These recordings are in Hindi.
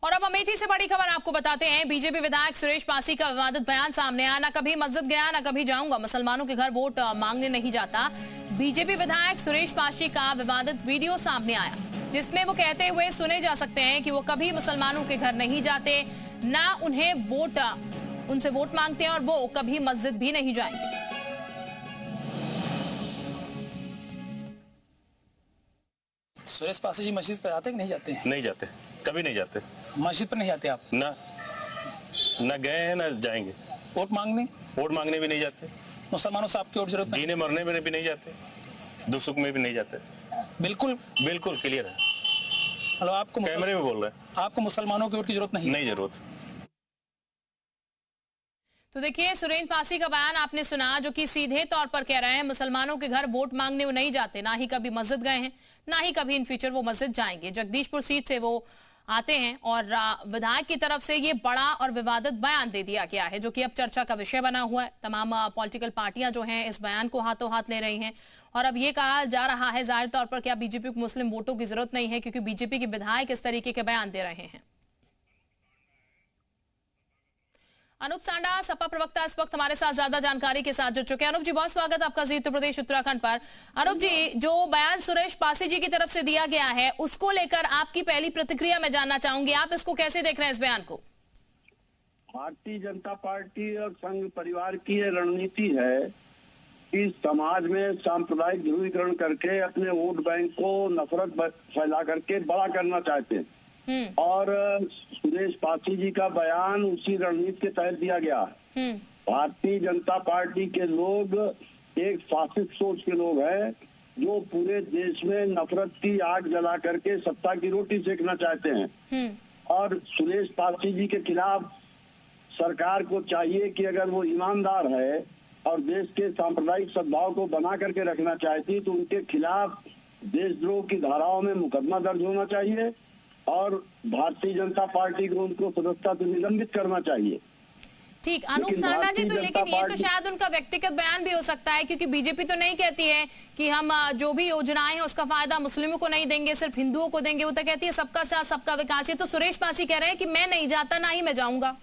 और अब अमेठी से बड़ी खबर आपको बताते हैं। बीजेपी विधायक सुरेश पासी का विवादित बयान सामने आया। ना कभी मस्जिद गया ना कभी जाऊंगा, मुसलमानों के घर वोट मांगने नहीं जाता। बीजेपी विधायक सुरेश पासी का विवादित वीडियो सामने आया, जिसमें वो कहते हुए सुने जा सकते हैं कि वो कभी मुसलमानों के घर नहीं जाते, ना उनसे वोट मांगते हैं और वो कभी मस्जिद भी नहीं जाएंगे। सुरेश पासी जी मस्जिद पर जाते कि नहीं जाते हैं? नहीं जाते, कभी नहीं जाते। मस्जिद पर नहीं जाते आप? ना गए हैं ना जाएंगे। वोट मांगने भी नहीं जाते। मुसलमानों से आपकी और जरूरत नहीं? जीने मरने में भी नहीं जाते, दुख सुख में भी नहीं जाते। बिल्कुल क्लियर है। मतलब आपको कैमरे में बोल रहे हैं, आपको मुसलमानों की वोट की जरूरत नहीं जरूरत। तो देखिए, सुरेश पासी का बयान आपने सुना, जो कि सीधे तौर पर कह रहे हैं मुसलमानों के घर वोट मांगने वो नहीं जाते, ना ही कभी मस्जिद गए हैं, ना ही कभी इन फ्यूचर वो मस्जिद जाएंगे। जगदीशपुर सीट से वो आते हैं और विधायक की तरफ से ये बड़ा और विवादित बयान दे दिया गया है, जो कि अब चर्चा का विषय बना हुआ है। तमाम पॉलिटिकल पार्टियां जो हैं इस बयान को हाथों हाथ ले रही हैं और अब ये कहा जा रहा है जाहिर तौर पर क्या बीजेपी को मुस्लिम वोटों की जरूरत नहीं है, क्योंकि बीजेपी के विधायक इस तरीके के बयान दे रहे हैं। अनूप सांडा, सपा प्रवक्ता, इस वक्त हमारे साथ ज्यादा जानकारी के साथ जुड़ चुके हैं। अनूप जी, बहुत स्वागत आपका जी उत्तर प्रदेश उत्तराखंड पर। अनूप जी, जो बयान सुरेश पासी जी की तरफ से दिया गया है, उसको लेकर आपकी पहली प्रतिक्रिया मैं जानना चाहूंगी। आप इसको कैसे देख रहे हैं, इस बयान को? भारतीय जनता पार्टी और संघ परिवार की ये रणनीति है कि समाज में सांप्रदायिक ध्रुवीकरण करके अपने वोट बैंक को नफरत फैला करके बड़ा करना चाहते हैं। और सुरेश पासी जी का बयान उसी रणनीति के तहत दिया गया। भारतीय जनता पार्टी के लोग एक फासिस्ट सोच के लोग हैं, जो पूरे देश में नफरत की आग जला करके सत्ता की रोटी सेकना चाहते हैं। और सुरेश पासी जी के खिलाफ सरकार को चाहिए कि अगर वो ईमानदार है और देश के सांप्रदायिक सद्भाव को बना करके रखना चाहती, तो उनके खिलाफ देशद्रोह की धाराओं में मुकदमा दर्ज होना चाहिए और भारतीय जनता पार्टी को उनको सदस्यता से निलंबित करना चाहिए। ठीक, अनूप सांडा जी, तो लेकिन ये तो शायद उनका व्यक्तिगत बयान भी हो सकता है, क्योंकि बीजेपी तो नहीं कहती है कि हम जो भी योजनाएं हैं उसका फायदा मुस्लिमों को नहीं देंगे, सिर्फ हिंदुओं को देंगे। वो तो कहती है सबका साथ सबका विकास। ये तो सुरेश पासी कह रहे हैं कि मैं नहीं जाता, ना ही मैं जाऊंगा।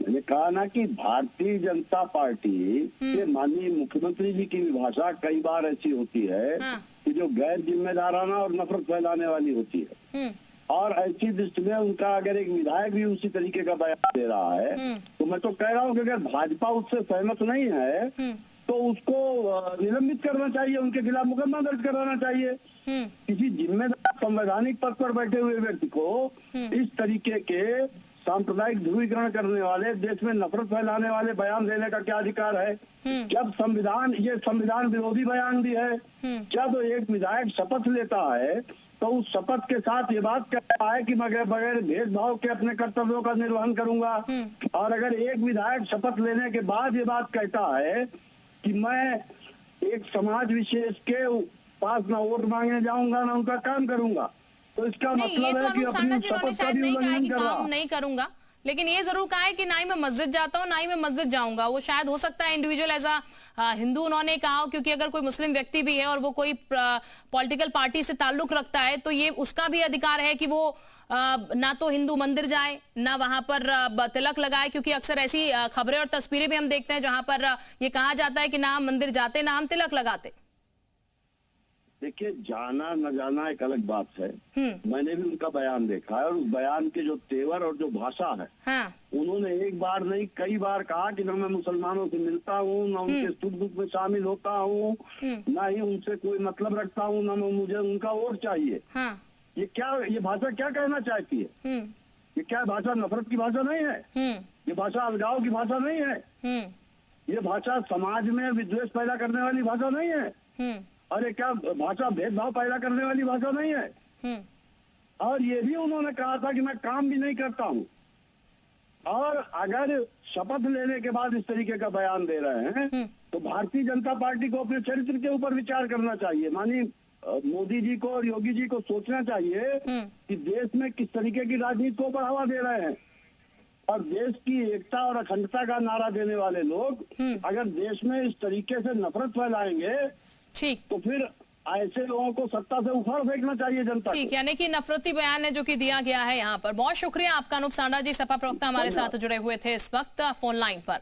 मैंने कहा ना कि भारतीय जनता पार्टी के माननीय मुख्यमंत्री जी की भाषा कई बार ऐसी होती है कि जो गैर जिम्मेदाराना और नफरत फैलाने वाली होती है। और ऐसी दृष्टि में उनका अगर एक विधायक भी उसी तरीके का बयान दे रहा है, तो मैं तो कह रहा हूँ कि अगर भाजपा उससे सहमत नहीं है तो उसको निलंबित करना चाहिए, उनके खिलाफ मुकदमा दर्ज कराना चाहिए। किसी जिम्मेदार संवैधानिक पद पर बैठे हुए व्यक्ति को इस तरीके के सांप्रदायिक ध्रुवीकरण करने वाले, देश में नफरत फैलाने वाले बयान देने का क्या अधिकार है? जब ये संविधान विरोधी बयान भी है। जब एक विधायक शपथ लेता है तो उस शपथ के साथ ये बात कहता है कि मैं बगैर भेदभाव के अपने कर्तव्यों का निर्वहन करूंगा। और अगर एक विधायक शपथ लेने के बाद ये बात कहता है कि मैं एक समाज विशेष के पास ना वोट मांगने जाऊंगा ना उनका काम करूंगा, तो इसका मतलब है कि अपनी शपथ का भी उल्लंघन कर रहा। नहीं करूंगा, लेकिन ये जरूर कहा है कि ना ही मैं मस्जिद जाता हूँ ना ही मैं मस्जिद जाऊंगा। वो शायद हो सकता है इंडिविजुअल एज अ हिंदू उन्होंने कहा हो, क्योंकि अगर कोई मुस्लिम व्यक्ति भी है और वो कोई पॉलिटिकल पार्टी से ताल्लुक रखता है, तो ये उसका भी अधिकार है कि वो ना तो हिंदू मंदिर जाए ना वहां पर तिलक लगाए, क्योंकि अक्सर ऐसी खबरें और तस्वीरें भी हम देखते हैं जहां पर ये कहा जाता है कि ना हम मंदिर जाते ना हम तिलक लगाते। देखिए, जाना न जाना एक अलग बात है। मैंने भी उनका बयान देखा है और उस बयान के जो तेवर और जो भाषा है, उन्होंने एक बार नहीं कई बार कहा कि ना मैं मुसलमानों से मिलता हूँ, ना उनके सुख दुख में शामिल होता हूँ, ना ही उनसे कोई मतलब रखता हूँ, ना मुझे उनका वोट चाहिए। ये भाषा क्या कहना चाहती है? ये क्या भाषा नफरत की भाषा नहीं है? ये भाषा अलगाव की भाषा नहीं है? ये भाषा समाज में विद्वेष पैदा करने वाली भाषा नहीं है? अरे क्या भाषा भेदभाव पैदा करने वाली भाषा नहीं है? और ये भी उन्होंने कहा था कि मैं काम भी नहीं करता हूँ। और अगर शपथ लेने के बाद इस तरीके का बयान दे रहे हैं तो भारतीय जनता पार्टी को अपने चरित्र के ऊपर विचार करना चाहिए। माननीय मोदी जी को और योगी जी को सोचना चाहिए कि देश में किस तरीके की राजनीति को बढ़ावा दे रहे हैं। और देश की एकता और अखंडता का नारा देने वाले लोग अगर देश में इस तरीके से नफरत फैलाएंगे, ठीक, तो फिर ऐसे लोगों को सत्ता से उखाड़ फेंकना चाहिए जनता ठीक, को। यानी कि नफरती बयान है जो कि दिया गया है यहाँ पर। बहुत शुक्रिया आपका अनूप सांडा जी, सपा प्रवक्ता हमारे साथ जुड़े हुए थे इस वक्त फोन लाइन पर।